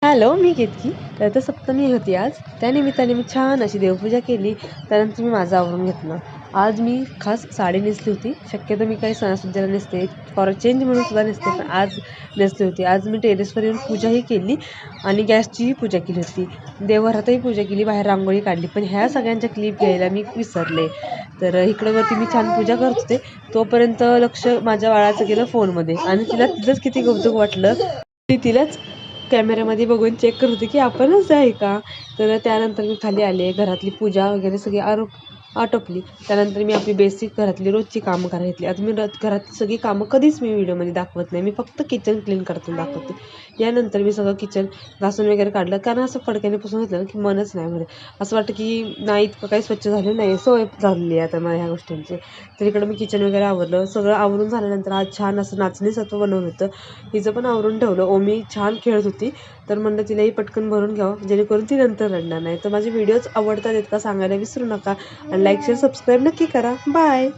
Hello, मी केतकी. रथसप्तमी होती आज. त्यानिमित्ताने मी छान अशी देवपूजा केली. त्यानंतर मी माझं आवरून घेतलं. आज मी खास साडी नेसली होती. शक्यतो मी काही सणासुदीला नेसते, फॉर अ चेंज म्हणून सुद्धा नेसते, पण आज नेसली होती. आज मी टेरेसवर येऊन पूजाही केली आणि गॅसचीही पूजा केली होती. देवघरातही पूजा केली, बाहेर रांगोळी काढली. पण ह्या सगळ्यांच्या क्लिप घ्यायला मी विसरले. तर इकडं वरती मी छान पूजा करत होते, तोपर्यंत लक्ष माझ्या बाळाचं गेलं फोनमध्ये आणि तिला तिचंच किती कौतुक वाटलं. ती तिलाच कॅमेऱ्यामध्ये बघून चेक करत होती की आपणच आहे का. तर त्यानंतर मी खाली आले, घरातली पूजा वगैरे सगळी आटोपली. त्यानंतर मी आपली बेसिक घरातली रोजची कामं करायला घेतली. आता मी घरातली सगळी कामं कधीच मी व्हिडिओमध्ये दाखवत नाही, मी फक्त किचन क्लीन करताना दाखवते. यानंतर मी सगळं किचन घासून वगैरे काढलं, कारण असं फडक्याने पुसून घेतलं की मनच नाही भरत. असं वाटतं की नाही, इतकं काही स्वच्छ झालं नाही, सवय झालेली आहे आता मला ह्या गोष्टींची. तर इकडं मी किचन वगैरे आवरलं. सगळं आवरून झाल्यानंतर आज छान असं नाचणी सत्व बनवलं होतं, हिचं पण आवरून ठेवलं. ओमी छान खेळत होती, तर म्हणलं तिलाही पटकन भरून घ्यावं, जेणेकरून ती नंतर रडणार नाही. तर माझे व्हिडिओज आवडतात आहेत का सांगायला विसरू नका आणि लाईक शेअर सबस्क्राईब नक्की करा. बाय.